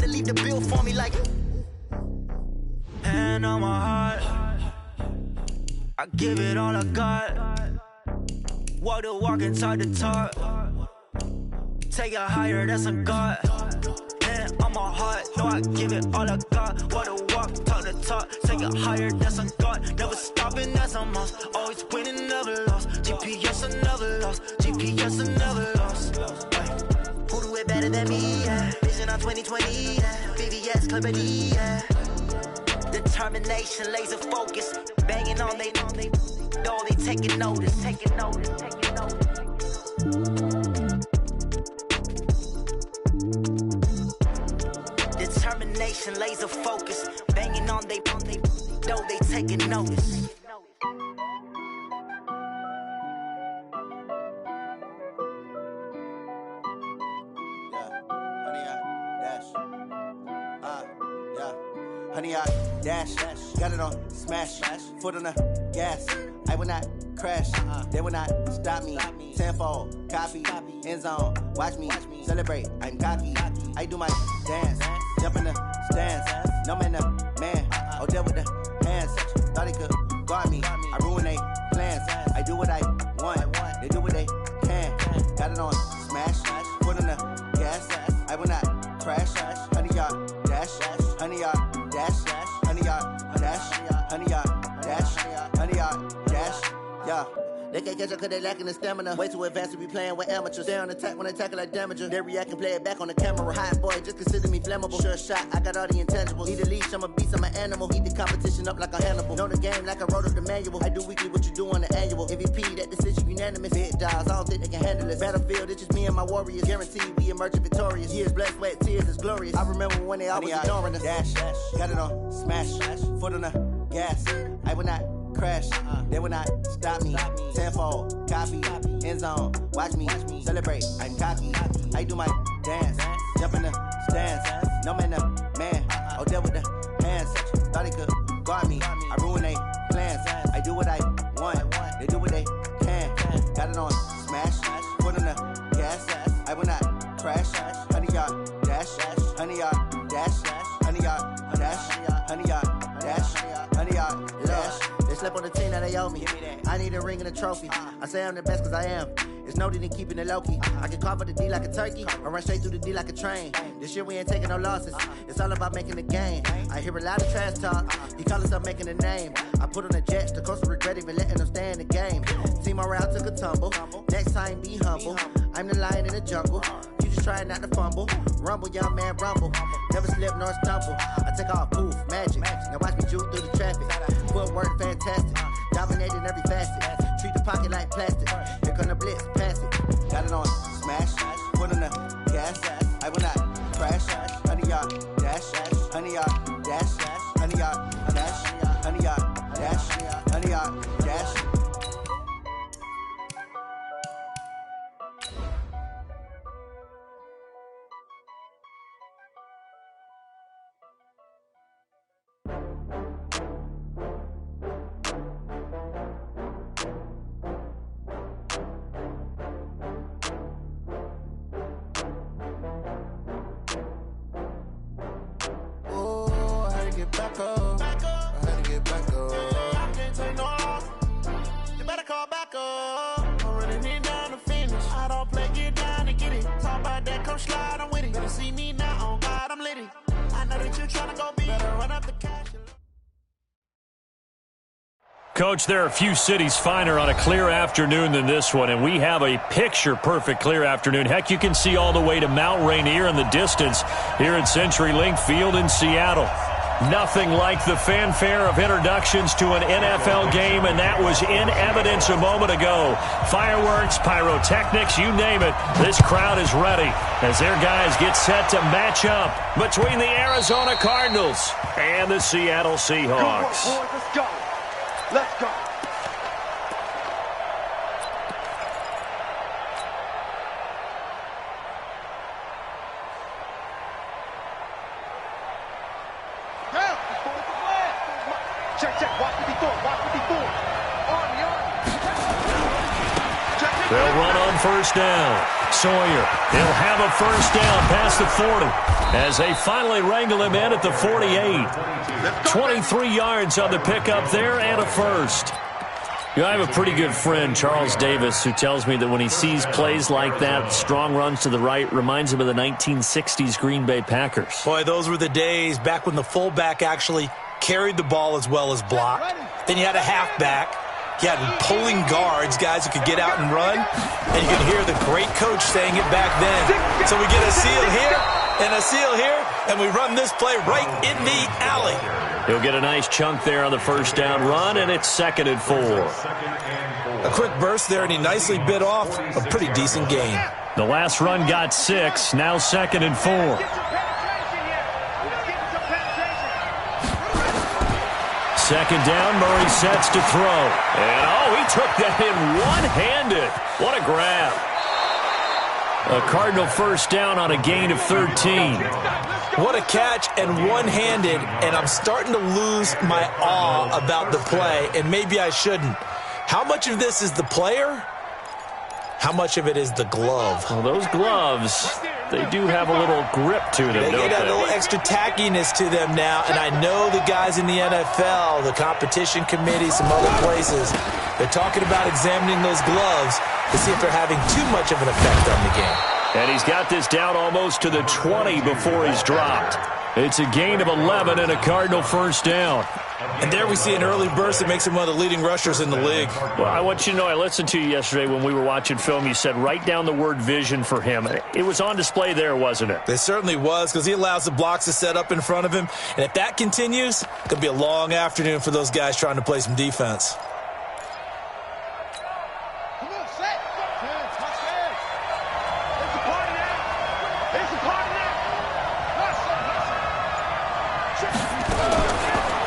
better leave the bill for me like. Hand on my heart, I give it all I got. Walk the walk and talk the talk. Take it higher, that's a God. Hand on my heart, no, I give it all I got. Walk the walk, talk the talk. Take it higher, that's a God. Never stopping, that's a must. Always winning, never lost. GPS, I never lost. GPS, I never lost. Who do it better than me? Yeah. Vision on 2020. Yeah. VVS, Clarity. Yeah. Determination, laser focus. Banging on they know they taking notice. Taking notice. Taking notice. Determination, laser focus. Banging on they know they taking notice. Honey, I dash, got it on smash, foot on the gas. I will not crash, they will not stop me. Tenfold, copy, end zone, watch me celebrate. I'm cocky, I do my dance, jump in the stands. No man, the man, oh there with the hands. Thought he could guard me, I ruin they plans. I do what I want, they do what they can. Got it on smash, foot on the gas. I will not crash, honey, y'all dash, honey, y'all dash, honey, y'all dash, honey, y'all dash, honey, y'all dash, yeah. They can't catch up cause they lacking the stamina. Way too advanced to be playing with amateurs. Stay on attack when they tackle like damager. They react and play it back on the camera. Hot boy, just consider me flammable. Sure shot, I got all the intangibles. Need a leash, I'm a beast, I'm an animal. Eat the competition up like a Hannibal. Know the game like I wrote up the manual. I do weekly what you do on the annual. MVP, that decision unanimous. Big dogs, I don't think they can handle this. Battlefield, it's just me and my warriors. Guaranteed we emerge victorious. Years, blood, sweat, tears, it's glorious. I remember when they always ignoring us. Dash, got it on smash, foot on the gas. I will not crash, they will not stop me. Tenfold, copy, end zone, watch me celebrate. I'm cocky, I do my dance, jump in the stands. No man, the man, oh there with the hands. Thought he could guard me, I ruin they plans. I do what I want, they do what they can. Got it on smash, foot on the gas. I will not crash, honey, y'all dash, honey, y'all dash, honey, y'all dash, honey, y'all dash, honey, y'all dash. They slept on the team that they owe me. I need a ring and a trophy. I say I'm the best cause I am. It's no need in keeping it low-key. I can carve up the D like a turkey or run straight through the D like a train. This year we ain't taking no losses. It's all about making the game. I hear a lot of trash talk. He call himself making a name. I put on the Jets. The coach will regret even letting them stay in the game. Team morale took a tumble. Next time be humble. I'm the lion in the jungle. You just trying not to fumble. Rumble, young man, rumble. Never slip nor stumble. I take off, poof, magic. Now watch me juke through the traffic. Footwork fantastic. Dominating every facet. Treat the pocket like plastic. Here come the blitz, pass it. Got it on smash. Foot on the gas. I will not crash. Honey, y'all dash. Honey, y'all dash. Honey, y'all dash. Honey, y'all dash. Honey, y'all dash. Coach, there are a few cities finer on a clear afternoon than this one, and we have a picture-perfect clear afternoon. Heck, you can see all the way to Mount Rainier in the distance here at CenturyLink Field in Seattle. Nothing like the fanfare of introductions to an NFL game, and that was in evidence a moment ago. Fireworks, pyrotechnics, you name it. This crowd is ready as their guys get set to match up between the Arizona Cardinals and the Seattle Seahawks. Come on, boys, let's go. Let's go. Check. Watch what he doing. Army. They'll run on first down. Sawyer, he'll have a first down past the 40 as they finally wrangle him in at the 48. 23 yards on the pickup there and a first. You know, I have a pretty good friend, Charles Davis, who tells me that when he sees plays like that, strong runs to the right, reminds him of the 1960s Green Bay Packers. Boy, those were the days back when the fullback actually carried the ball as well as blocked. Then you had a halfback. You had pulling guards, guys who could get out and run. And you could hear the great coach saying it back then. So we get a seal here and a seal here, and we run this play right in the alley. He'll get a nice chunk there on the first down run, and it's 2nd and 4. A quick burst there, and he nicely bit off a pretty decent gain. The last run got 6, now 2nd and 4. Second down, Murray sets to throw. And, oh, he took that in one-handed. What a grab. A Cardinal first down on a gain of 13. What a catch and one-handed, and I'm starting to lose my awe about the play, and maybe I shouldn't. How much of this is the player? How much of it is the glove? Well, those gloves, they do have a little grip to them, They don't get a they? little extra tackiness to them now, and I know the guys in the NFL, the competition committee, some other places, they're talking about examining those gloves to see if they're having too much of an effect on the game. And he's got this down almost to the 20 before he's dropped. It's a gain of 11 and a Cardinal first down. And there we see an early burst that makes him one of the leading rushers in the league. Well, I want you to know, I listened to you yesterday when we were watching film. You said write down the word vision for him. It was on display there, wasn't it? It certainly was, because he allows the blocks to set up in front of him. And if that continues, it could be a long afternoon for those guys trying to play some defense.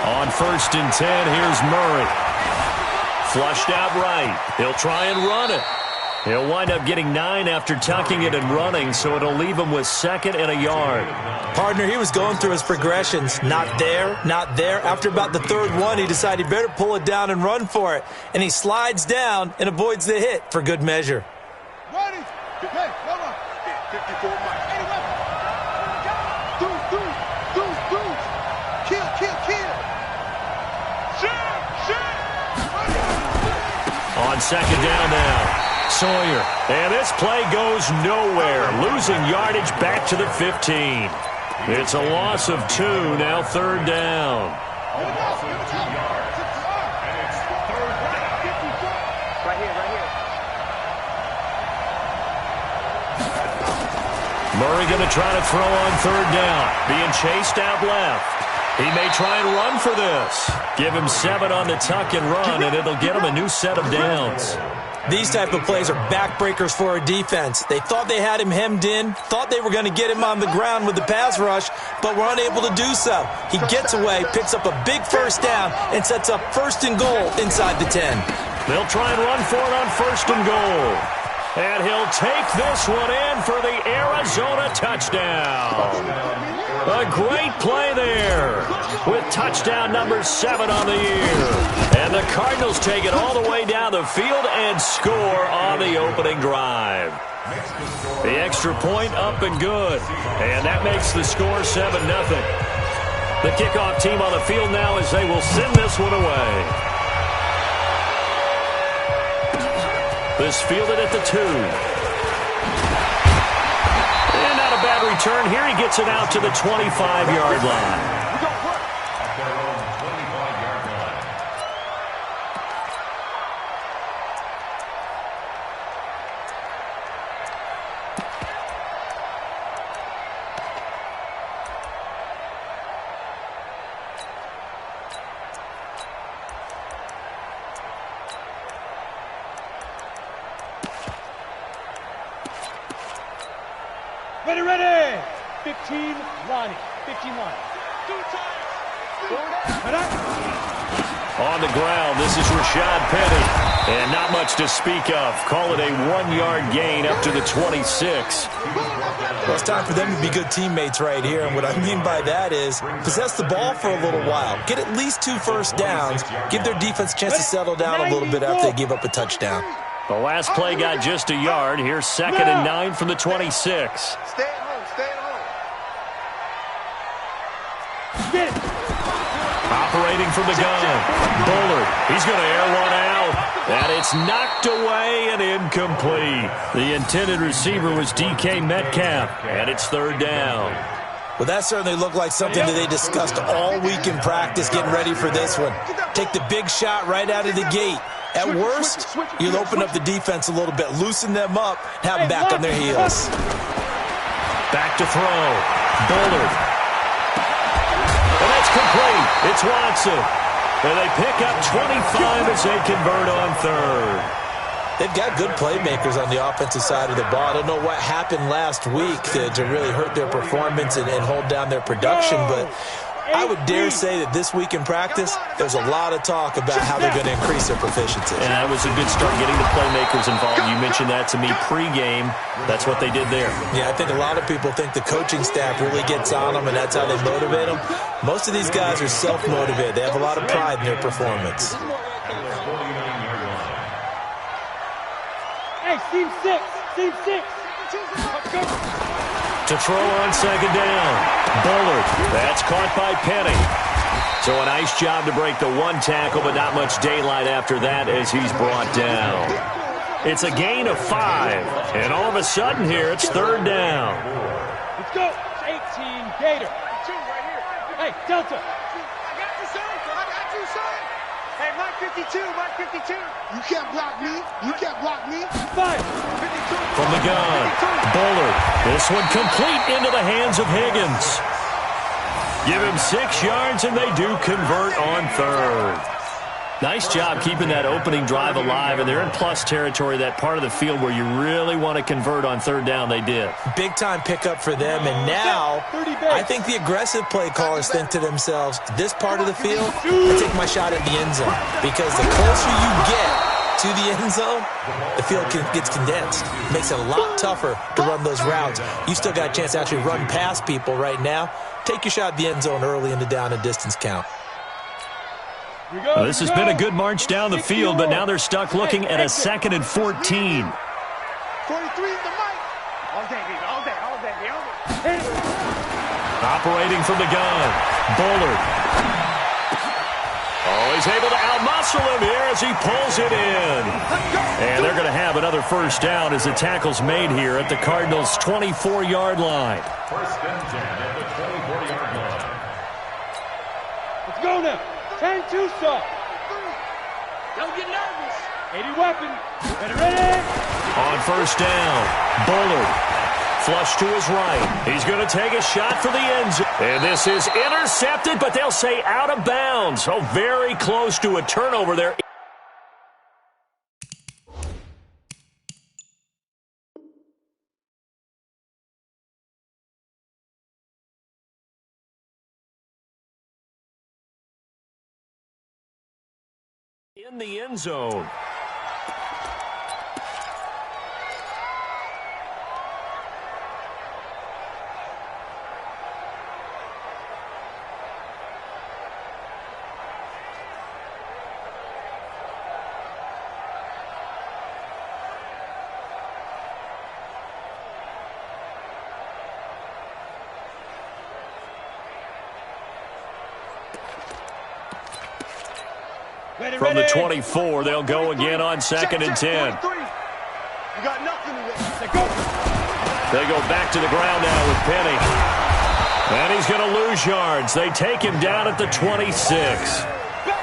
On 1st and 10, here's Murray. Flushed out right. He'll try and run it. He'll wind up getting 9 after tucking it and running, so it'll leave him with 2nd and a yard. Partner, he was going through his progressions. Not there, not there. After about the 3rd one, he decided he better pull it down and run for it. And he slides down and avoids the hit for good measure. Ready? Hey, come on. 54 miles. On 2nd down now, Sawyer. And this play goes nowhere, losing yardage back to the 15. It's a loss of 2, now 3rd down. Murray going to try to throw on 3rd down, being chased out left. He may try and run for this. Give him 7 on the tuck and run, and it'll get him a new set of downs. These type of plays are backbreakers for a defense. They thought they had him hemmed in, thought they were going to get him on the ground with the pass rush, but were unable to do so. He gets away, picks up a big first down, and sets up 1st and goal inside the 10. They'll try and run for it on 1st and goal. And he'll take this one in for the Arizona touchdown. A great play there with touchdown number 7 on the year. And the Cardinals take it all the way down the field and score on the opening drive. The extra point up and good. And that makes the score 7-0. The kickoff team on the field now as they will send this one away. This fielded at the 2. Bad return here. He gets it out to the 25-yard line. Ready. 15 line. 15 line. 2 times. On the ground, this is Rashad Penny. And not much to speak of. Call it a 1-yard gain up to the 26. Well, it's time for them to be good teammates right here. And what I mean by that is possess the ball for a little while. Get at least 2 first downs. Give their defense a chance to settle down a little bit after they give up a touchdown. The last play got just a yard. Here's 2nd and 9 from the 26. Stay at home. Stay at home. Get it. Operating from the gun. Bullard. He's going to air one out. And it's knocked away and incomplete. The intended receiver was DK Metcalf. And it's 3rd down. Well, that certainly looked like something that they discussed all week in practice, getting ready for this one. Take the big shot right out of the gate. At worst, you'll open up the defense a little bit, loosen them up, have them back on their heels. Back to throw. Bullard. And that's complete. It's Watson. And they pick up 25 as they convert on 3rd. They've got good playmakers on the offensive side of the ball. I don't know what happened last week to really hurt their performance and hold down their production, but I would dare say that this week in practice, there's a lot of talk about how they're going to increase their proficiency. And that was a good start, getting the playmakers involved. You mentioned that to me pregame. That's what they did there. Yeah, I think a lot of people think the coaching staff really gets on them, and that's how they motivate them. Most of these guys are self-motivated. They have a lot of pride in their performance. Hey, team 6. Team 6. To throw on 2nd down. Bullard. That's caught by Penny. So a nice job to break the one tackle, but not much daylight after that as he's brought down. It's a gain of 5. And all of a sudden here, it's 3rd down. Let's go. 18 Gator. Hey, Delta. I got you, son. I got you, son. Hey, Mike 52. Mike 52. You can't block me. You can't block me. 5. 52. From the gun. Bullard. This one complete into the hands of Higgins. Give him 6 yards, and they do convert on 3rd. Nice job keeping that opening drive alive, and they're in plus territory, that part of the field where you really want to convert on 3rd down. They did. Big-time pickup for them, and now I think the aggressive play callers think to themselves, this part of the field, I take my shot at the end zone, because the closer you get to the end zone, the field gets condensed. It makes it a lot tougher to run those routes. You still got a chance to actually run past people right now. Take your shot at the end zone early in the down and distance count. Well, this has been a good march down the field, but now they're stuck looking at a 2nd and 14. 43 is the mic. All day, baby. All day, all day, all day. Operating from the gun. Bullard. Oh, he's able to outmuscle him here as he pulls it in. And they're going to have another 1st down as the tackle's made here at the Cardinals' 24-yard line. 1st and 10 at the 24-yard line. Let's go now. 10 Tucson. Don't get nervous. 80 weapon. Ready. On 1st down, Bullard. Flush to his right. He's going to take a shot for the end zone. And this is intercepted, but they'll say out of bounds. So very close to a turnover there. In the end zone. From the 24, they'll go again on 2nd and 10. You got nothing to They go back to the ground now with Penny. And he's going to lose yards. They take him down at the 26.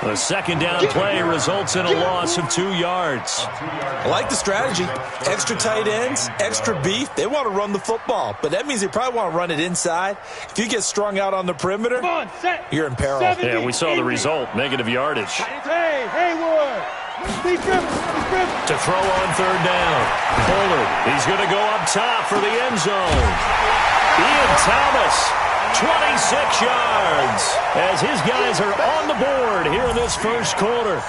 The 2nd down play results in a loss of 2 yards. I like the strategy. Extra tight ends, extra beef. They want to run the football, but that means they probably want to run it inside. If you get strung out on the perimeter, you're in peril. Yeah, we saw the result, negative yardage. Hey, Hayward. To throw on 3rd down. Bullard, he's going to go up top for the end zone. Ian Thomas, 26 yards, as his guys are on the board here in this 1st quarter.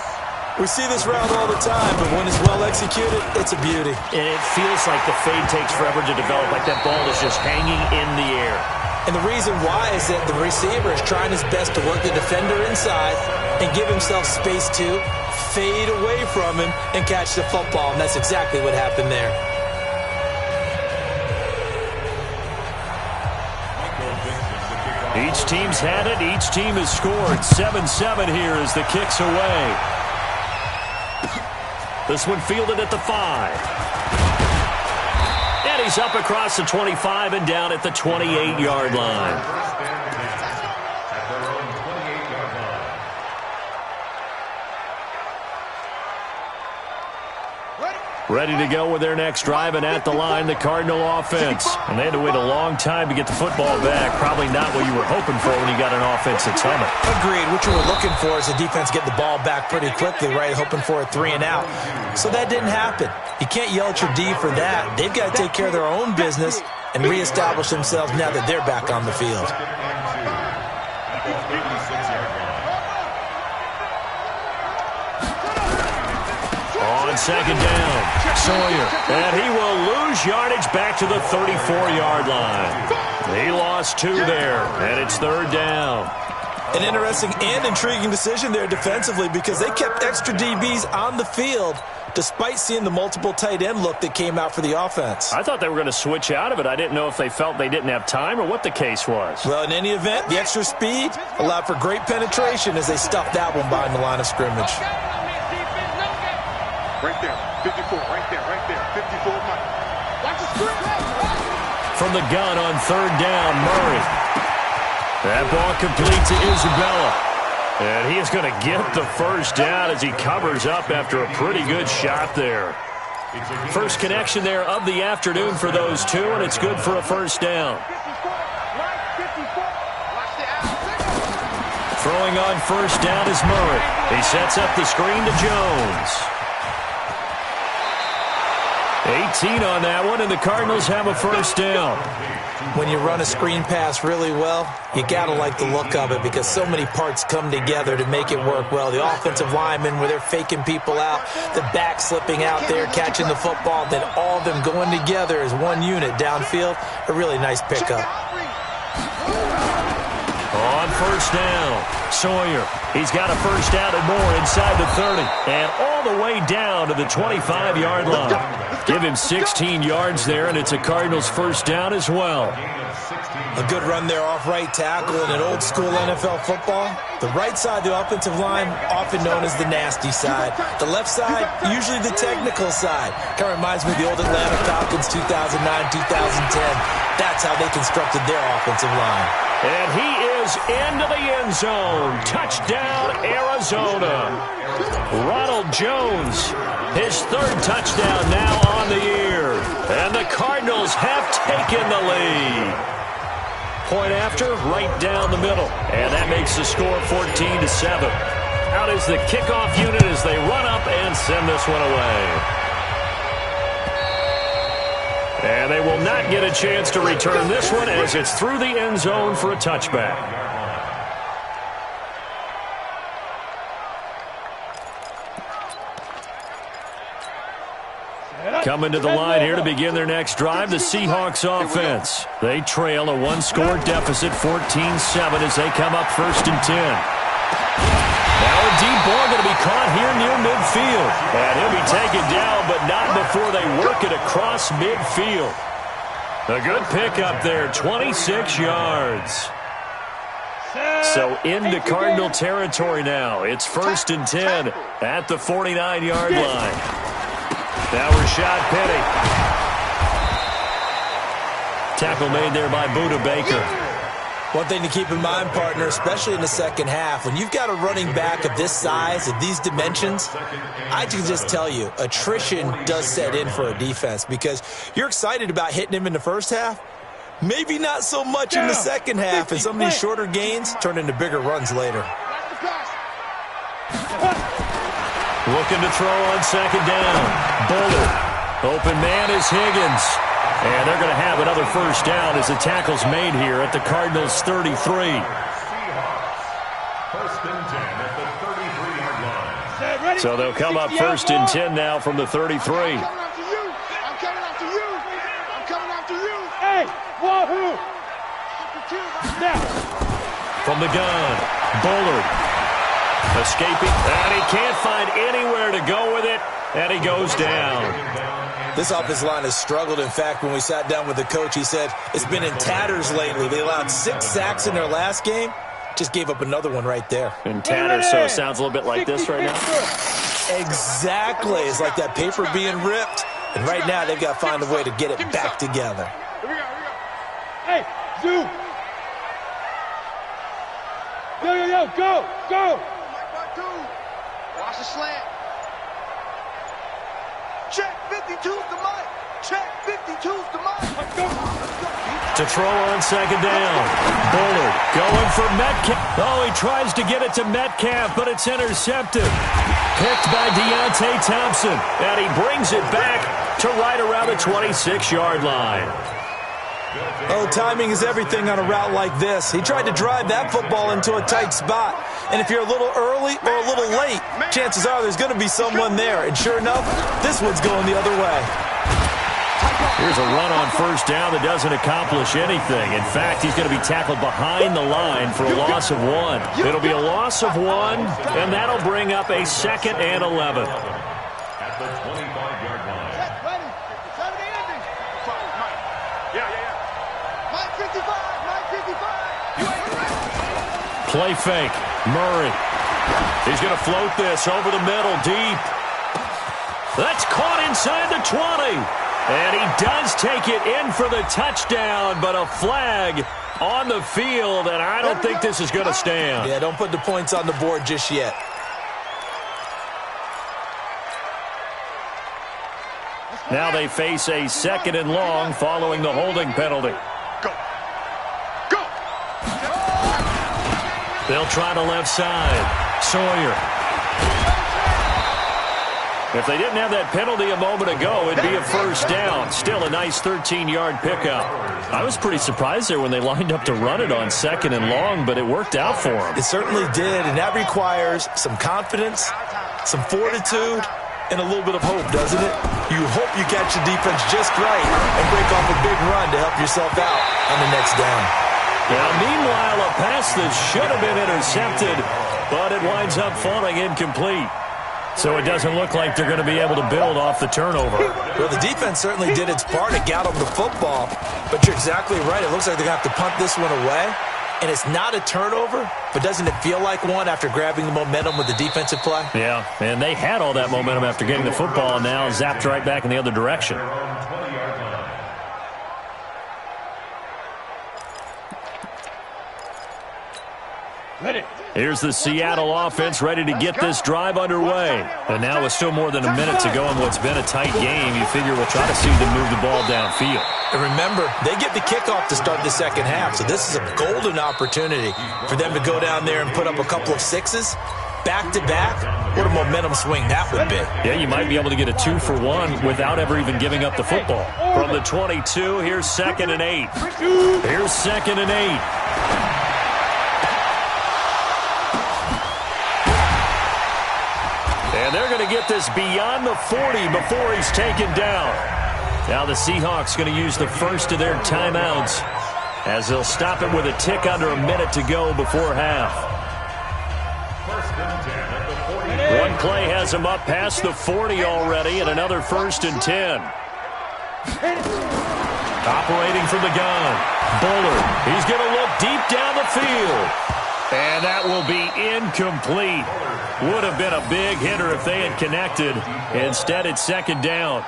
We see this route all the time, but when it's well executed, it's a beauty. And it feels like the fade takes forever to develop, like that ball is just hanging in the air. And the reason why is that the receiver is trying his best to work the defender inside and give himself space to fade away from him and catch the football, and that's exactly what happened there. Each team's had it. Each team has scored. 7-7 here as the kick's away. This one fielded at the 5. And he's up across the 25 and down at the 28-yard line. Ready to go with their next drive, and at the line, the Cardinal offense. And they had to wait a long time to get the football back. Probably not what you were hoping for when you got an offense that's humming. Agreed. What you were looking for is the defense get the ball back pretty quickly, right? Hoping for a 3 and out. So that didn't happen. You can't yell at your D for that. They've got to take care of their own business and reestablish themselves now that they're back on the field. On second down, Sawyer. And he will lose yardage back to the 34-yard line. He lost 2 there, and it's 3rd down. An interesting and intriguing decision there defensively because they kept extra DBs on the field despite seeing the multiple tight end look that came out for the offense. I thought they were going to switch out of it. I didn't know if they felt they didn't have time or what the case was. Well, in any event, the extra speed allowed for great penetration as they stuffed that one behind the line of scrimmage. Right there, 54, right there, 54. Watch the screen. From the gun on 3rd down, Murray. That ball complete to Isabella. And he is going to get the first down as he covers up after a pretty good shot there. First connection there of the afternoon for those two, and it's good for a first down. Throwing on first down is Murray. He sets up the screen to Jones. 18 on that one, and the Cardinals have a first down. When you run a screen pass really well, you got to like the look of it because so many parts come together to make it work well. The offensive linemen, where they're faking people out, the back slipping out there, catching the football, then all of them going together as one unit downfield. A really nice pickup. On first down, Sawyer. He's got a first down and more inside the 30. And all the way down to the 25-yard line. Give him 16 yards there, and it's a Cardinals first down as well. A good run there off right tackle in an old-school NFL football. The right side, the offensive line, often known as the nasty side. The left side, usually the technical side. Kind of reminds me of the old Atlanta Falcons 2009-2010. That's how they constructed their offensive line. And he is into the end zone. Touchdown, Arizona. Ronald Jones, his 3rd touchdown now on the year. And the Cardinals have taken the lead. Point after, right down the middle. And that makes the score 14-7. Out is the kickoff unit as they run up and send this one away. And they will not get a chance to return this one as it's through the end zone for a touchback. Coming to the line here to begin their next drive, the Seahawks offense. They trail a 1-score deficit, 14-7, as they come up 1st and 10. Now a deep ball going to be caught here near midfield. And he'll be taken down, but not before they work it across midfield. A good pickup there, 26 yards. So into Cardinal territory now. It's 1st and 10 at the 49-yard line. Now Rashad Penny. Tackle made there by Budda Baker. One thing to keep in mind, partner, especially in the second half, when you've got a running back of this size, of these dimensions, I can just tell you, attrition does set in for a defense because you're excited about hitting him in the first half. Maybe not so much in the second half, and some of these shorter gains turn into bigger runs later. Looking to throw on second down. Bullard. Open man is Higgins. And they're going to have another first down as the tackle's made here at the Cardinals' 33. First and 10 at the 33-yard line. So they'll come up first and 10 now from the 33. I'm coming after you. I'm coming after you. I'm coming after you. Hey, wahoo! Now. From the gun, Bullard escaping, and he can't find anywhere to go with it, and he goes down. This offensive line has struggled. In fact, when we sat down with the coach, he said it's been in tatters lately. They allowed 6 sacks in their last game. Just gave up another one right there. In tatters, so it sounds a little bit like this right now. Exactly. It's like that paper being ripped. And right now, they've got to find a way to get it back together. Here we go. Hey, Zoo. Yo, go. Watch the slant. Check 52's the mic. Check 52's the mic. To throw on second down. Bullard going for Metcalf. Oh, he tries to get it to Metcalf, but it's intercepted. Picked by Deontay Thompson. And he brings it back to right around the 26-yard line. Oh, timing is everything on a route like this. He tried to drive that football into a tight spot. And if you're a little early or a little late, chances are there's going to be someone there. And sure enough, this one's going the other way. Here's a run on first down that doesn't accomplish anything. In fact, he's going to be tackled behind the line for a loss of 1. It'll be a loss of 1, and that'll bring up a 2nd and 11. At the 25-yard line. Ready. 7 Mike 55. Mike 55. You ain't ready. Play fake. Murray. He's going to float this over the middle, deep. That's caught inside the 20. And he does take it in for the touchdown, but a flag on the field, and I don't think this is going to stand. Yeah, don't put the points on the board just yet. Now they face a 2nd and long following the holding penalty. Go. They'll try the left side. Sawyer. If they didn't have that penalty a moment ago, it'd be a first down. Still a nice 13-yard pickup. I was pretty surprised there when they lined up to run it on 2nd and long, but it worked out for them. It certainly did, and that requires some confidence, some fortitude, and a little bit of hope, doesn't it? You hope you catch the defense just right and break off a big run to help yourself out on the next down. Now, meanwhile, a pass that should have been intercepted, but it winds up falling incomplete. So it doesn't look like they're going to be able to build off the turnover. Well, the defense certainly did its part to get them the football, but you're exactly right. It looks like they're going to have to punt this one away, and it's not a turnover, but doesn't it feel like one after grabbing the momentum with the defensive play? Yeah, and they had all that momentum after getting the football, and now zapped right back in the other direction. Here's the Seattle offense ready to get this drive underway. And now with still more than a minute to go in what's been a tight game, you figure we'll try to see them move the ball downfield. And remember, they get the kickoff to start the second half, so this is a golden opportunity for them to go down there and put up a couple of 6s. Back-to-back, what a momentum swing that would be. Yeah, you might be able to get a 2-for-1 without ever even giving up the football. From the 22, here's 2nd and 8. Here's 2nd and 8. And they're going to get this beyond the 40 before he's taken down. Now the Seahawks going to use the first of their timeouts as they'll stop it with a tick under a minute to go before half. One play has him up past the 40 already, and another 1st and 10. Operating from the gun, Bullard. He's going to look deep down the field. And that will be incomplete. Would have been a big hitter if they had connected. Instead, it's 2nd down.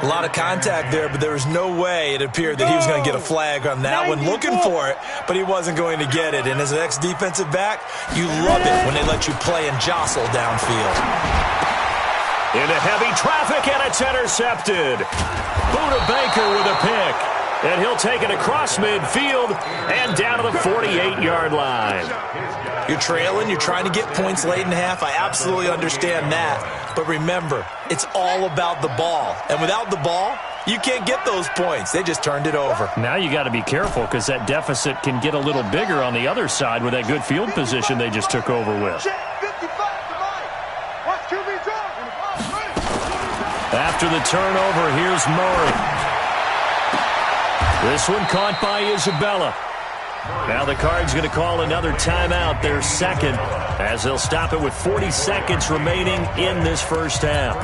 A lot of contact there, but there was no way it appeared that he was going to get a flag on that one. Looking for it, but he wasn't going to get it. And as an ex-defensive back, you love it when they let you play and jostle downfield. Into heavy traffic, and it's intercepted. Buda Baker with a pick. And he'll take it across midfield and down to the 48-yard line. You're trailing. You're trying to get points late in half. I absolutely understand that. But remember, it's all about the ball. And without the ball, you can't get those points. They just turned it over. Now you got to be careful because that deficit can get a little bigger on the other side with that good field position they just took over with. Check 55 to Mike. Watch QB. After the turnover, here's Murray. This one caught by Isabella. Now the Cards going to call another timeout, their second, as they'll stop it with 40 seconds remaining in this first half.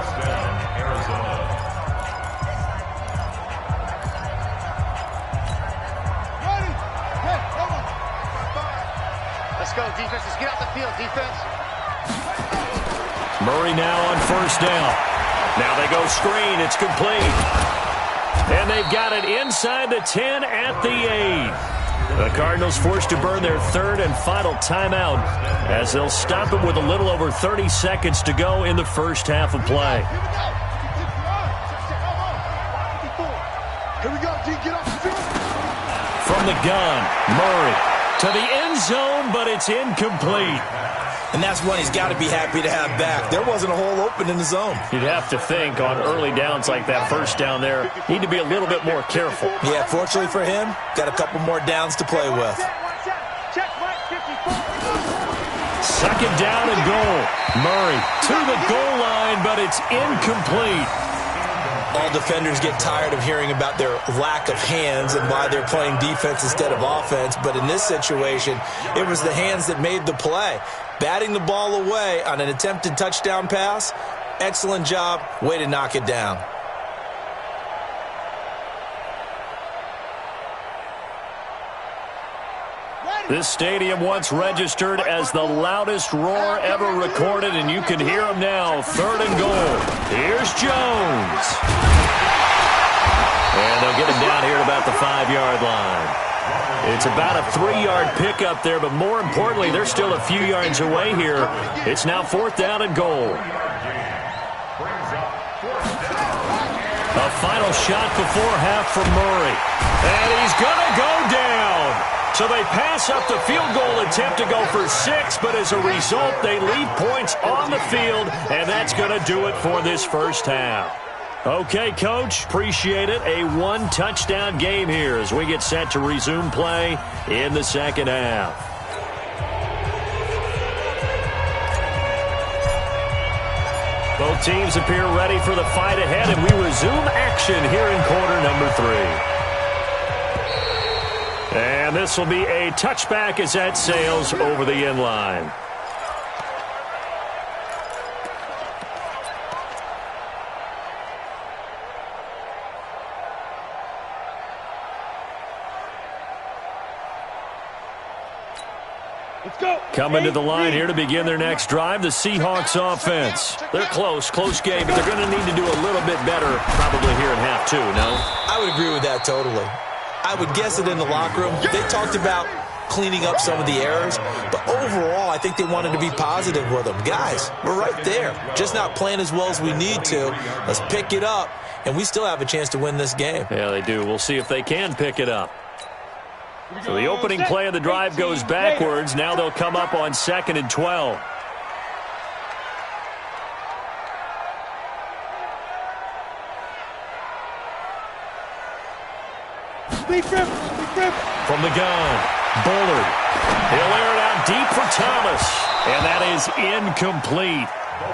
Let's go, defense. Let's get out the field, defense. Murray now on first down. Now they go screen. It's complete. And they've got it inside the 10 at the 8. The Cardinals forced to burn their third and final timeout as they'll stop it with a little over 30 seconds to go in the first half of play. Here we go, D. Get off the field. From the gun, Murray to the end zone, but it's incomplete. And that's one he's got to be happy to have back. There wasn't a hole open in the zone. You'd have to think on early downs like that, first down there, need to be a little bit more careful. Yeah, fortunately for him, got a couple more downs to play with. Check Mike 54. Second down and goal. Murray to the goal line, but it's incomplete. All defenders get tired of hearing about their lack of hands and why they're playing defense instead of offense. But in this situation, it was the hands that made the play. Batting the ball away on an attempted touchdown pass, excellent job. Way to knock it down. This stadium once registered as the loudest roar ever recorded, and you can hear him now. Third and goal. Here's Jones. And they'll get him down here at about the 5-yard line. It's about a 3-yard pickup there, but more importantly, they're still a few yards away here. It's now fourth down and goal. A final shot before half from Murray. And he's going to go down. So they pass up the field goal attempt to go for 6, but as a result, they leave points on the field, and that's going to do it for this first half. Okay, Coach, appreciate it. A one-touchdown game here as we get set to resume play in the second half. Both teams appear ready for the fight ahead, and we resume action here in quarter number 3. And this will be a touchback as that sails over the end line. Coming to the line here to begin their next drive, the Seahawks offense. They're close game, but they're going to need to do a little bit better probably here in half 2, no? I would agree with that totally. I would guess it in the locker room. They talked about cleaning up some of the errors, but overall, I think they wanted to be positive with them. Guys, we're right there. Just not playing as well as we need to. Let's pick it up, and we still have a chance to win this game. Yeah, they do. We'll see if they can pick it up. So the opening play of the drive goes backwards. Now they'll come up on 2nd and 12. From the gun, Bullard. He'll air it out deep for Thomas. And that is incomplete.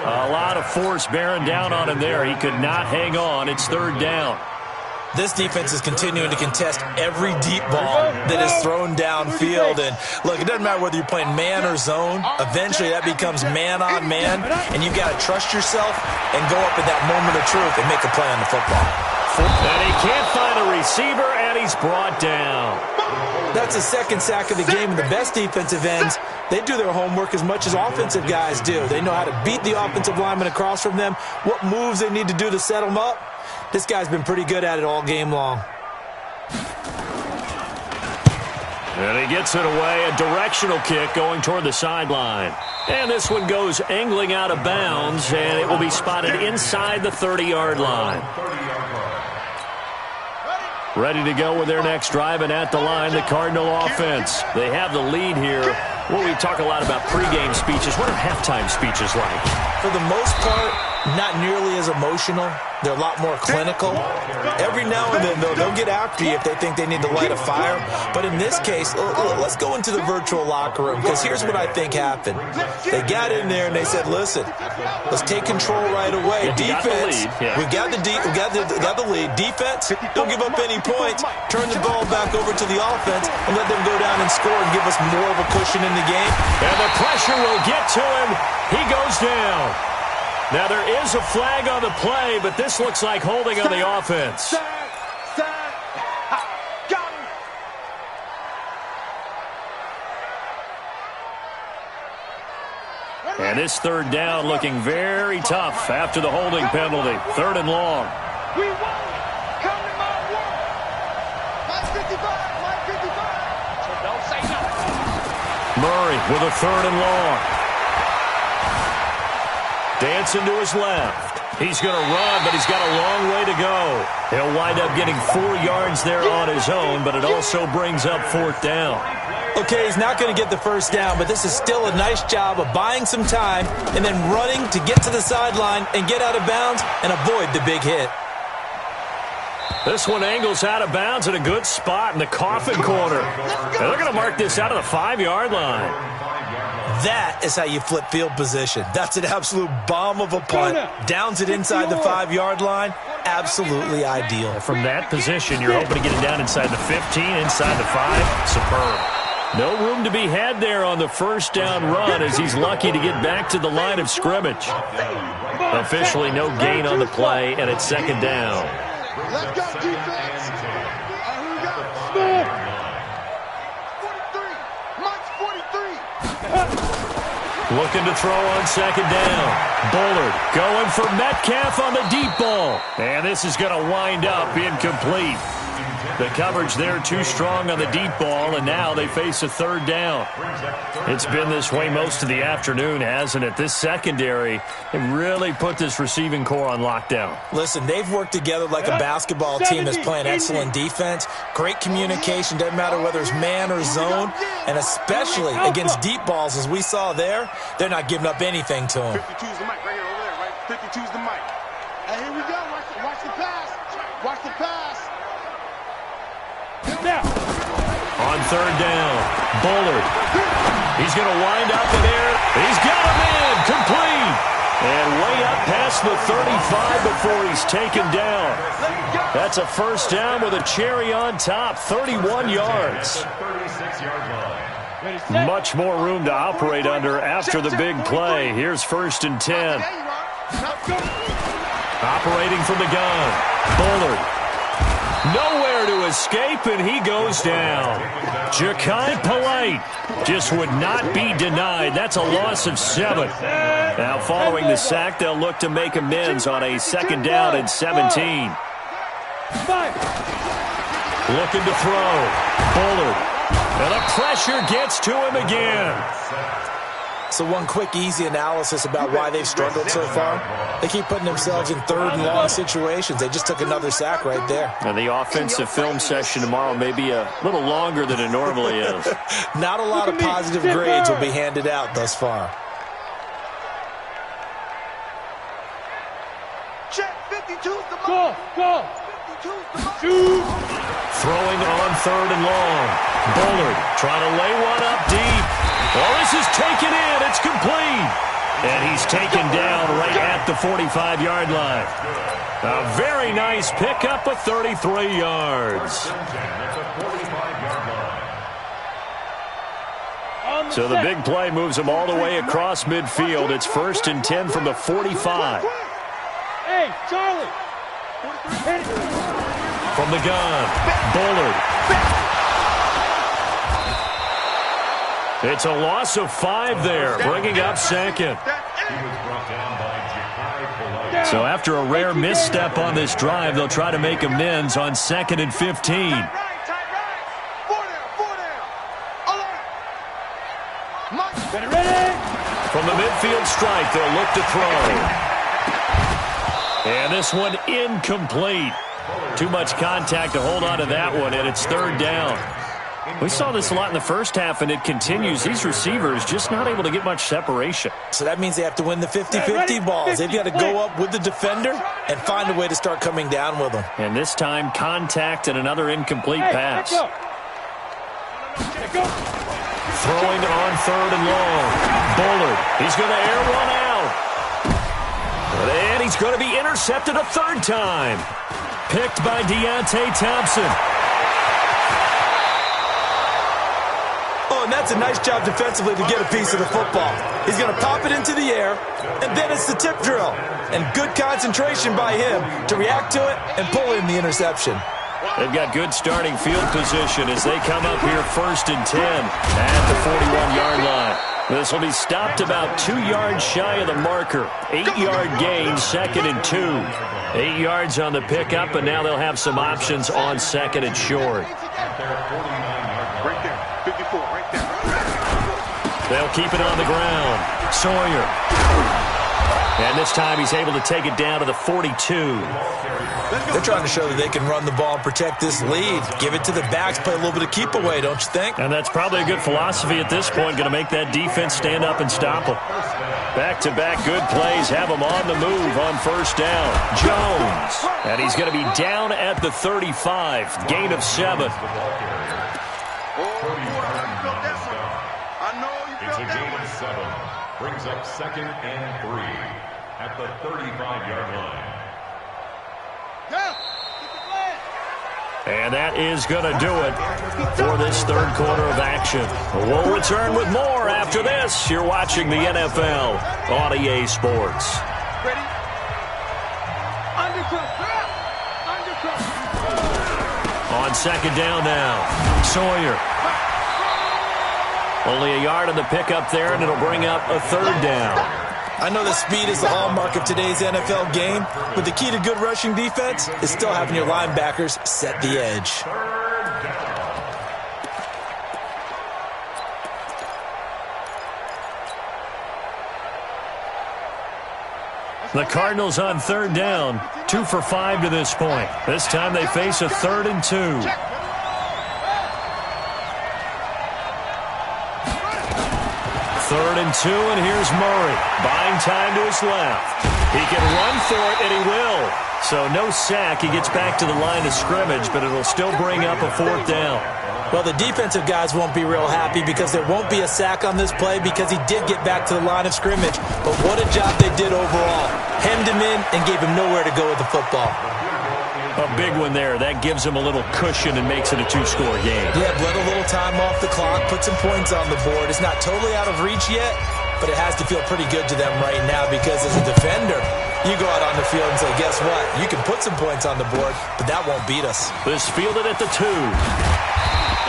A lot of force bearing down on him there. He could not hang on. It's third down. This defense is continuing to contest every deep ball that is thrown downfield. And, look, it doesn't matter whether you're playing man or zone. Eventually, that becomes man-on-man, and you've got to trust yourself and go up at that moment of truth and make a play on the football. And he can't find a receiver, and he's brought down. That's the second sack of the game, and the best defensive ends, they do their homework as much as offensive guys do. They know how to beat the offensive lineman across from them, what moves they need to do to set them up. This guy's been pretty good at it all game long. And he gets it away, a directional kick going toward the sideline. And this one goes angling out of bounds, and it will be spotted inside the 30-yard line. Ready to go with their next drive, and at the line, the Cardinal offense. They have the lead here. Well, we talk a lot about pregame speeches. What are halftime speeches like? For the most part, not nearly as emotional. They're a lot more clinical. Every now and then, though, they'll get after you if they think they need to light a fire. But in this case, let's go into the virtual locker room, because here's what I think happened. They got in there and they said, listen, let's take control right away. Defense, we got the lead. Defense, don't give up any points. Turn the ball back over to the offense and let them go down and score and give us more of a cushion in the game. And the pressure will get to him. He goes down. Now, there is a flag on the play, but this looks like holding on the offense. And this third down looking very tough after the holding penalty. 3rd and long. We won it. Come to my work. My 55. So don't say nothing. Murray with a 3rd and long. Dancing to his left. He's going to run, but he's got a long way to go. He'll wind up getting 4 yards there on his own, but it also brings up 4th down. Okay, he's not going to get the first down, but this is still a nice job of buying some time and then running to get to the sideline and get out of bounds and avoid the big hit. This one angles out of bounds at a good spot in the coffin corner. And they're going to mark this out of the 5-yard line. That is how you flip field position. That's an absolute bomb of a punt. Downs it inside the 5-yard line. Absolutely ideal. From that position, you're hoping to get it down inside the 15, inside the 5. Superb. No room to be had there on the first down run as he's lucky to get back to the line of scrimmage. Officially no gain on the play, and it's 2nd down. Let's go, defense. Here we go. 43. Mike's 43. Looking to throw on 2nd down. Bullard going for Metcalf on the deep ball. And this is going to wind up incomplete. The coverage there too strong on the deep ball, and now they face a 3rd down. It's been this way most of the afternoon, hasn't it? This secondary really put this receiving core on lockdown. Listen, they've worked together like a basketball team that's playing excellent defense. Great communication, doesn't matter whether it's man or zone, and especially against deep balls, as we saw there, they're not giving up anything to them. 52's the mic right here, over there, right? 52's the mic. And here we go. Watch the pass. Watch the pass. On 3rd down, Bullard. He's going to wind up in there. He's got him in, complete. And way up past the 35 before he's taken down. That's a 1st down with a cherry on top, 31 yards. Much more room to operate under after the big play. Here's 1st and 10. Operating from the gun, Bullard. Nowhere to escape, and he goes down. Ja'Kai Polite just would not be denied. That's a loss of 7. Now, following the sack, they'll look to make amends on a 2nd down and 17. Looking to throw. Bullard. And the pressure gets to him again. So one quick, easy analysis about why they've struggled so far. They keep putting themselves in 3rd and long situations. They just took another sack right there. And the offensive film session tomorrow may be a little longer than it normally is. Not a lot of positive grades will be handed out thus far. Check, 52's the mic. Go. 52's the mic. Throwing on 3rd and long. Bullard trying to lay one up deep. Well, this is taken in. It's complete. And he's taken down right at the 45-yard line. A very nice pickup of 33 yards. So the big play moves them all the way across midfield. It's 1st and 10 from the 45. Hey, Charlie. From the gun, Bullard. It's a loss of 5 there, bringing up 2nd. So after a rare misstep on this drive, they'll try to make amends on 2nd and 15. From the midfield stripe, they'll look to throw. And this one incomplete. Too much contact to hold on to that one, and it's 3rd down. We saw this a lot in the first half, and it continues. These receivers just not able to get much separation. So that means they have to win the 50-50 balls. They've got to go up with the defender and find a way to start coming down with them. And this time, contact and another incomplete pass. Throwing on third and long. Bullard. He's going to air one out. And he's going to be intercepted a third time. Picked by Deontay Thompson. Oh, and that's a nice job defensively to get a piece of the football. He's going to pop it into the air, and then it's the tip drill. And good concentration by him to react to it and pull in the interception. They've got good starting field position as they come up here 1st and 10 at the 41-yard line. This will be stopped about 2 yards shy of the marker. 8-yard gain, 2nd and 2. 8 yards on the pickup, and now they'll have some options on 2nd and short. Right there, 54, right there. They'll keep it on the ground. Sawyer. And this time he's able to take it down to the 42. They're trying to show that they can run the ball and protect this lead. Give it to the backs, play a little bit of keep away, don't you think? And that's probably a good philosophy at this point, going to make that defense stand up and stop them. Back-to-back good plays have them on the move on 1st down. Jones. And he's going to be down at the 35. Gain of 7. It's a gain of 7. Brings up 2nd and 3 at the 35-yard line. And that is going to do it for this third quarter of action. We'll return with more after this. You're watching the NFL on EA Sports. Ready? Undercut. On 2nd down now, Sawyer. Only a yard on the pickup there, and it'll bring up a 3rd down. I know that speed is the hallmark of today's NFL game, but the key to good rushing defense is still having your linebackers set the edge. The Cardinals on 3rd down, 2 for 5 to this point. This time they face a 3rd and 2. 3rd and 2, and here's Murray. Buying time to his left. He can run for it, and he will. So no sack. He gets back to the line of scrimmage, but it'll still bring up a 4th down. Well, the defensive guys won't be real happy because there won't be a sack on this play because he did get back to the line of scrimmage. But what a job they did overall. Hemmed him in and gave him nowhere to go with the football. A big one there. That gives him a little cushion and makes it a 2-score game. Yeah, bled a little time off the clock, put some points on the board. It's not totally out of reach yet, but it has to feel pretty good to them right now because as a defender, you go out on the field and say, guess what? You can put some points on the board, but that won't beat us. This fielded at the 2.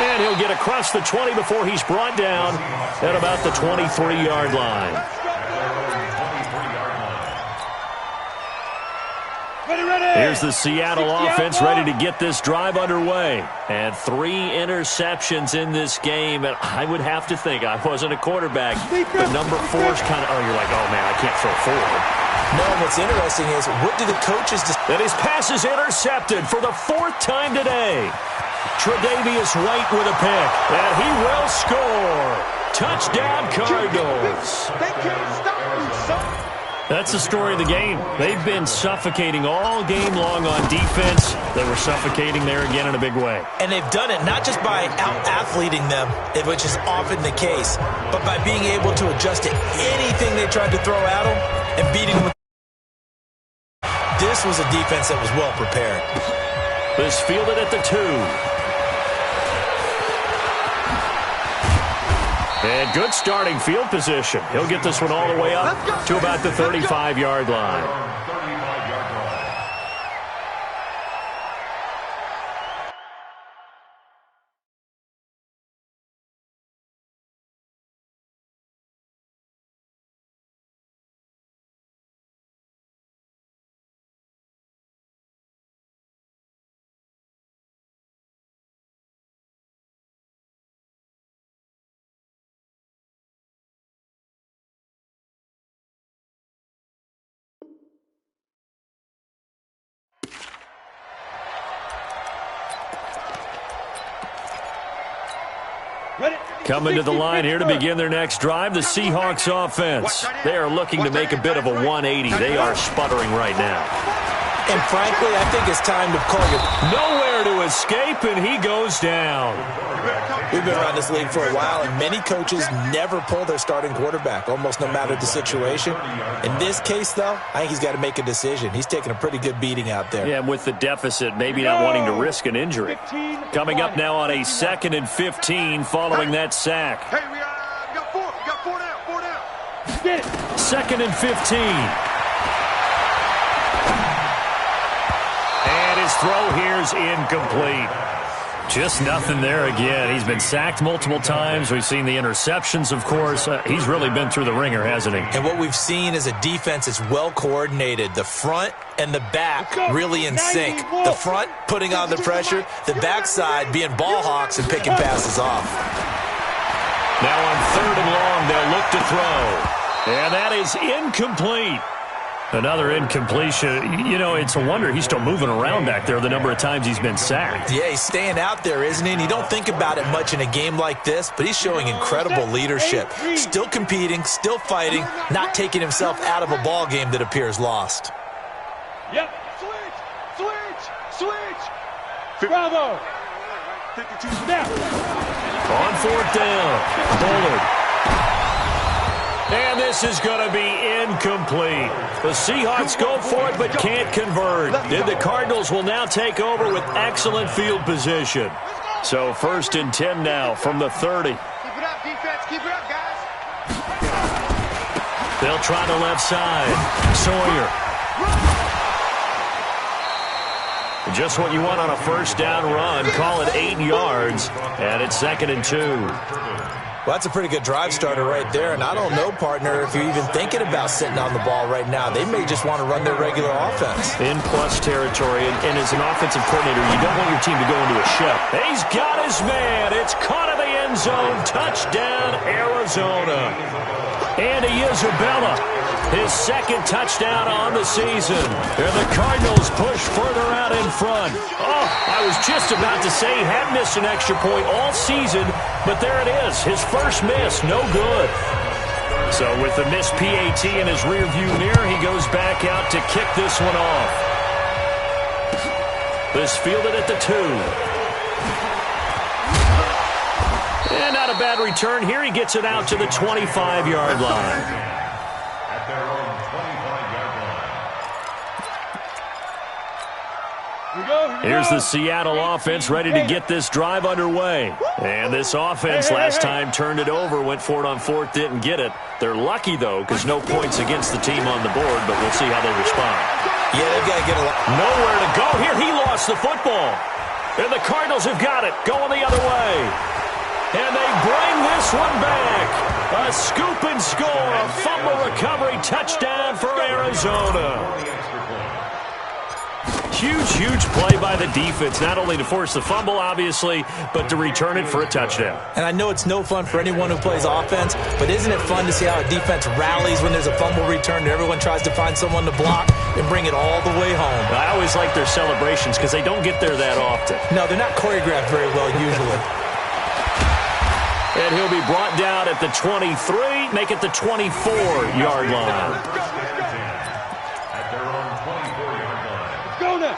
And he'll get across the 20 before he's brought down at about the 23-yard line. Here's the Seattle offense ready to get this drive underway. And 3 interceptions in this game. And I would have to think, I wasn't a quarterback, but number 4's kind of, you're like, oh, man, I can't throw 4. No, what's interesting is, what do the coaches do? And his pass is intercepted for the 4th time today. Tre'Davious White with a pick. And he will score. Touchdown, Cardinals. They can't stop me, son. That's the story of the game. They've been suffocating all game long on defense. They were suffocating there again in a big way. And they've done it not just by out-athleting them, which is often the case, but by being able to adjust to anything they tried to throw at them and beating them. This was a defense that was well prepared. This fielded at the 2. And good starting field position. He'll get this one all the way up to about the 35-yard line. Coming to the line here to begin their next drive, the Seahawks offense. They are looking to make a bit of a 180. They are sputtering right now. And frankly, I think it's time to call you. Nowhere to escape, and he goes down. We've been around this league for a while, and many coaches never pull their starting quarterback, almost no matter the situation. In this case, though, I think he's got to make a decision. He's taking a pretty good beating out there. Yeah, and with the deficit, maybe not wanting to risk an injury. Coming up now on a 2nd and 15 following that sack. Hey, we got four. We got four down. Four down. Get it. 2nd and 15. And his throw here is incomplete. Just nothing there again. He's been sacked multiple times. We've seen the interceptions, of course. He's really been through the ringer, hasn't he? And what we've seen is a defense that's well coordinated. The front and the back really in sync. The front putting on the pressure. The backside being ball hawks and picking passes off. Now on 3rd and long, they'll look to throw. And that is incomplete. Another incompletion. You know, it's a wonder he's still moving around back there the number of times he's been sacked. Yeah, he's staying out there, isn't he? And you don't think about it much in a game like this, but he's showing incredible leadership. Still competing, still fighting, not taking himself out of a ball game that appears lost. Yep. Switch. Bravo. 52 Snap. On 4th down, Bullard. And this is going to be incomplete. The Seahawks go for it but can't convert. And the Cardinals will now take over with excellent field position. So 1st and 10 now from the 30. Keep it up, defense. Keep it up, guys. They'll try the left side. Sawyer. Just what you want on a 1st down run. Call it 8 yards. And it's 2nd and 2. Well, that's a pretty good drive starter right there. And I don't know, partner, if you're even thinking about sitting on the ball right now. They may just want to run their regular offense. In plus territory. And as an offensive coordinator, you don't want your team to go into a shell. He's got his man. It's caught in the end zone. Touchdown, Arizona. Andy Isabella, his 2nd touchdown on the season. And the Cardinals push further out in front. Oh, I was just about to say he hadn't missed an extra point all season, but there it is. His first miss, no good. So with the missed PAT in his rearview mirror, he goes back out to kick this one off. This fielded at the 2. And not a bad return. Here he gets it out to the 25-yard line. At their own 25-yard line. Here's the Seattle offense ready to get this drive underway. And this offense last time turned it over, went for it on 4th, didn't get it. They're lucky, though, because no points against the team on the board, but we'll see how they respond. Yeah, they've got to get a lot. Nowhere to go here. He lost the football. And the Cardinals have got it, going the other way. And they bring this one back. A scoop and score. A fumble recovery touchdown for Arizona. Huge play by the defense, not only to force the fumble, obviously, but to return it for a touchdown. And I know it's no fun for anyone who plays offense, but isn't it fun to see how a defense rallies when there's a fumble return and everyone tries to find someone to block and bring it all the way home? I always like their celebrations because they don't get there that often. No, they're not choreographed very well usually. And he'll be brought down at the 23, make it the 24-yard line.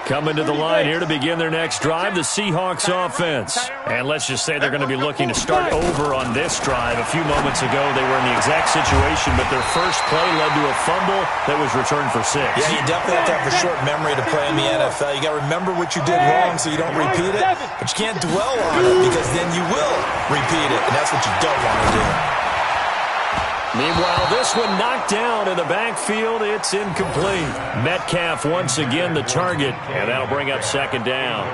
Coming to the line here to begin their next drive, the Seahawks offense. And let's just say they're going to be looking to start over on this drive. A few moments ago, they were in the exact situation, but their first play led to a fumble that was returned for 6. Yeah, you definitely have to have a short memory to play in the NFL. You got to remember what you did wrong so you don't repeat it, but you can't dwell on it because then you will repeat it, and that's what you don't want to do. Meanwhile, this one knocked down in the backfield. It's incomplete. Metcalf once again the target, and that'll bring up 2nd down.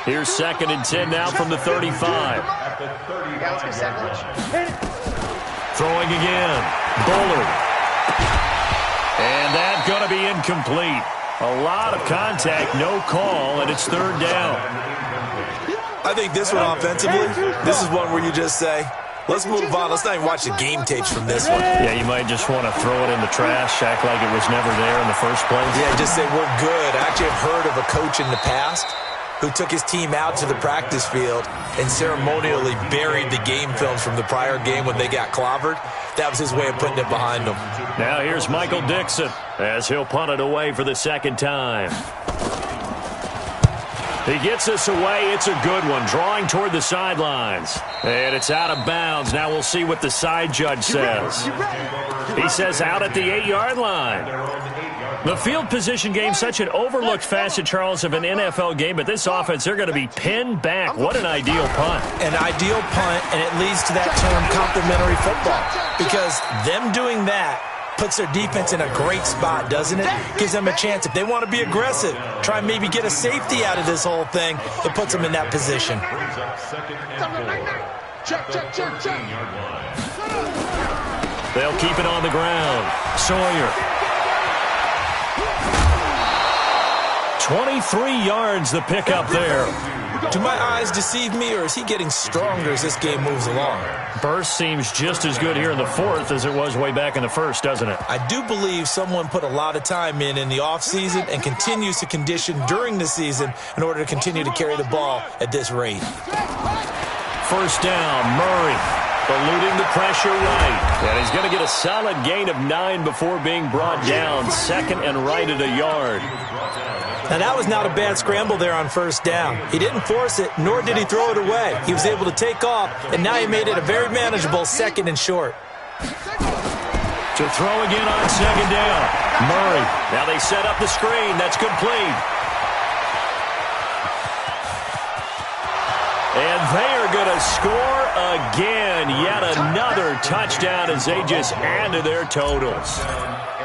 Here's 2nd and 10 now from the 35. Throwing again. Bullard. And that's going to be incomplete. A lot of contact, no call, and it's 3rd down. I think this one offensively, this is one where you just say, let's move on. Let's not even watch the game tapes from this one. Yeah, you might just want to throw it in the trash, act like it was never there in the first place. Yeah, just say we're good. I actually have heard of a coach in the past who took his team out to the practice field and ceremonially buried the game films from the prior game when they got clobbered. That was his way of putting it behind them. Now here's Michael Dixon as he'll punt it away for the second time. He gets this away. It's a good one, drawing toward the sidelines. And it's out of bounds. Now we'll see what the side judge says. He says out at the 8-yard line. The field position game, such an overlooked facet, Charles, of an NFL game. But this offense, they're going to be pinned back. What an ideal punt. An ideal punt, and it leads to that term complimentary football. Because them doing that puts their defense in a great spot, doesn't it? Gives them a chance. If they want to be aggressive, try and maybe get a safety out of this whole thing, it puts them in that position. They'll keep it on the ground. Sawyer. 23 yards the pickup there. Do my eyes deceive me, or is he getting stronger as this game moves along? Burst seems just as good here in the fourth as it was way back in the first, doesn't it? I do believe someone put a lot of time in the offseason and continues to condition during the season in order to continue to carry the ball at this rate. First down, Murray. Eluding the pressure right. And he's going to get a solid gain of 9 before being brought down. Second and right at a yard. Now, that was not a bad scramble there on first down. He didn't force it, nor did he throw it away. He was able to take off, and now he made it a very manageable second and short. To throw again on second down. Murray. Now they set up the screen. That's complete. And they are going to score again. Yet another touchdown as they just add to their totals.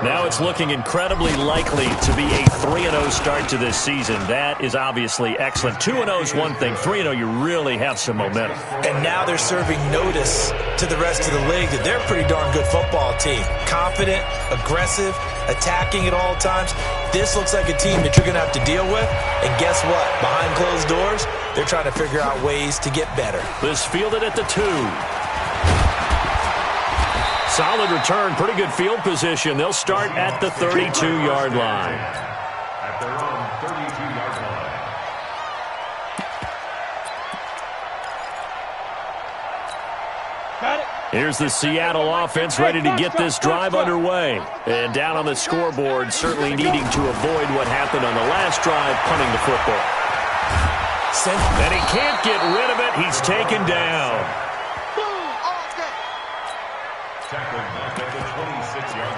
Now it's looking incredibly likely to be a 3-0 start to this season. That is obviously excellent. 2-0 is one thing. 3-0, you really have some momentum. And now they're serving notice to the rest of the league that they're a pretty darn good football team. Confident, aggressive, attacking at all times. This looks like a team that you're going to have to deal with. And guess what? Behind closed doors, they're trying to figure out ways to get better. This fielded at the 2. Solid return, pretty good field position. They'll start at the 32-yard line. At their own 32-yard line. Got it. Here's the Seattle offense ready to get this drive underway. And down on the scoreboard, certainly needing to avoid what happened on the last drive, punting the football. And he can't get rid of it. He's taken down. Tackled back at the 26-yard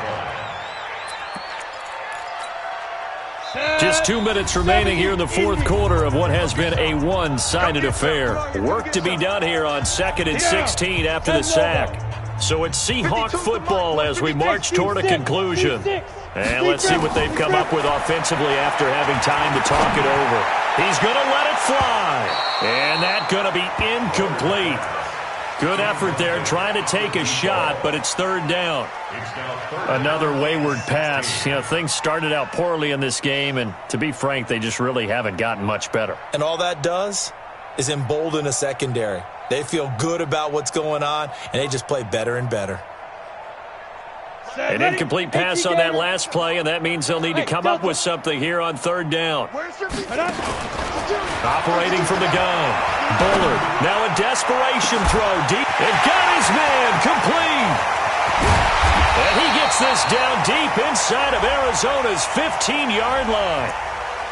line. Just 2 minutes remaining here in the fourth quarter of what has been a one-sided affair. Work to be done here on 2nd and 16 after the sack. So it's Seahawk football as we march toward a conclusion. And let's see what they've come up with offensively after having time to talk it over. He's going to let it fly. And that's going to be incomplete. Good effort there, trying to take a shot, but it's third down. Another wayward pass. You know, things started out poorly in this game, and to be frank, they just really haven't gotten much better. And all that does is embolden a secondary. They feel good about what's going on, and they just play better and better. An incomplete pass on that last play, and that means they'll need to come up with something here on third down. Operating from the gun. Bullard. Now a desperation throw deep. And got his man complete. And he gets this down deep inside of Arizona's 15-yard line.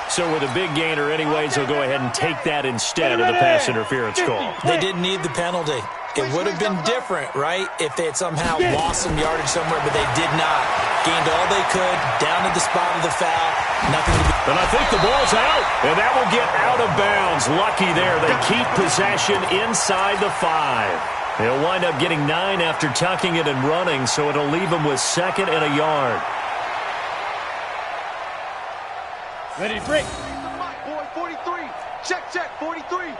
So with a big gainer anyways, they'll go ahead and take that instead of the pass interference call. They didn't need the penalty. It would have been different, right, if they had somehow lost some yardage somewhere, but they did not. Gained all they could, down at the spot of the foul, nothing to be. And I think the ball's out, and that will get out of bounds. Lucky there. They keep possession inside the 5. They'll wind up getting 9 after tucking it and running, so it'll leave them with 2nd and a yard. Ready to break. Boy, 43. Check, 43.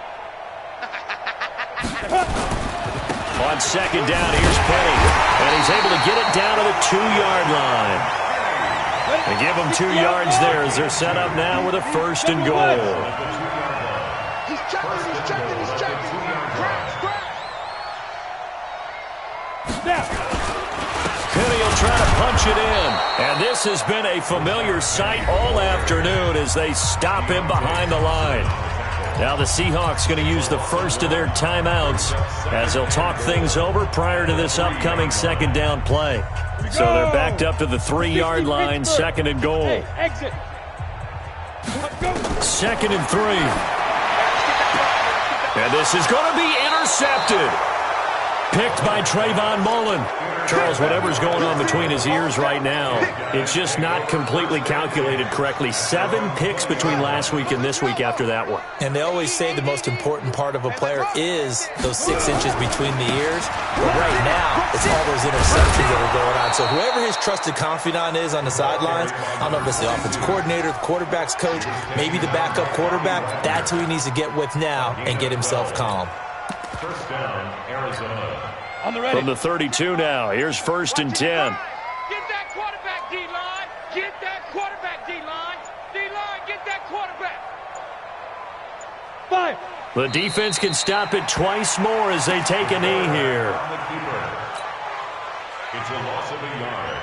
On second down, here's Penny. And he's able to get it down to the 2-yard line. And give them 2 yards there as they're set up now with a 1st and goal. He's checking. Penny will try to punch it in. And this has been a familiar sight all afternoon as they stop him behind the line. Now the Seahawks going to use the first of their timeouts as they'll talk things over prior to this upcoming second down play. So they're backed up to the 3-yard line, second and goal. Hey, exit. Second and 3. And this is going to be intercepted. Picked by Trayvon Mullen. Charles, whatever's going on between his ears right now, it's just not completely calculated correctly. 7 picks between last week and this week after that one. And they always say the most important part of a player is those 6 inches between the ears. But right now, it's all those interceptions that are going on. So whoever his trusted confidant is on the sidelines, I don't know if it's the offensive coordinator, the quarterback's coach, maybe the backup quarterback, that's who he needs to get with now and get himself calm. First down, Arizona. On the ready. From the 32 now, here's first and 10. Get that quarterback, D-line. Get that quarterback, D-line. D-line, get that quarterback. 5. The defense can stop it twice more as they take a knee here. On the keeper. It's a loss of a yard.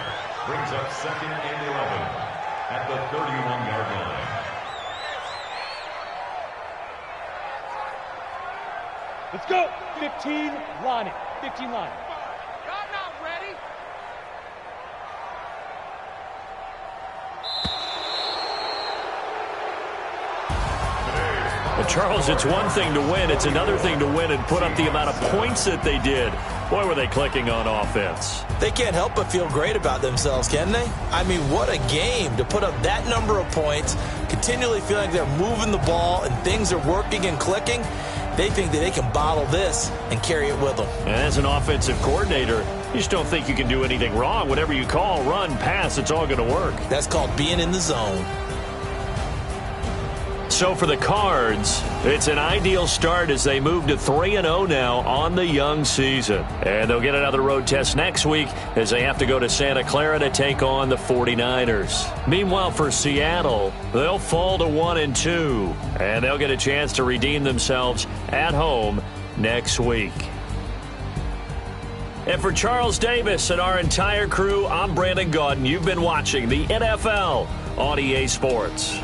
Brings up second and 11 at the 31-yard line. Let's go. 15, line it. 15 line. Y'all not ready? Well, Charles, it's one thing to win. It's another thing to win and put up the amount of points that they did. Boy, were they clicking on offense. They can't help but feel great about themselves, can they? I mean, what a game to put up that number of points, continually feeling like they're moving the ball and things are working and clicking. They think that they can bottle this and carry it with them. And as an offensive coordinator, you just don't think you can do anything wrong. Whatever you call, run, pass, it's all going to work. That's called being in the zone. So for the Cards, it's an ideal start as they move to 3-0 now on the young season. And they'll get another road test next week as they have to go to Santa Clara to take on the 49ers. Meanwhile, for Seattle, they'll fall to 1-2, and they'll get a chance to redeem themselves at home next week. And for Charles Davis and our entire crew, I'm Brandon Gaudin. You've been watching the NFL on EA Sports.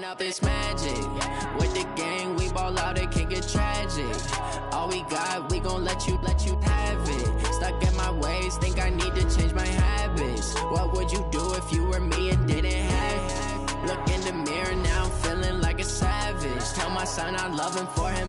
Up it's magic. With the gang, we ball out, it can get tragic. All we got, we gon' let you have it. Stuck in my ways, think I need to change my habits. What would you do if you were me and didn't have it? Look in the mirror, now I'm feeling like a savage. Tell my son I love him for him.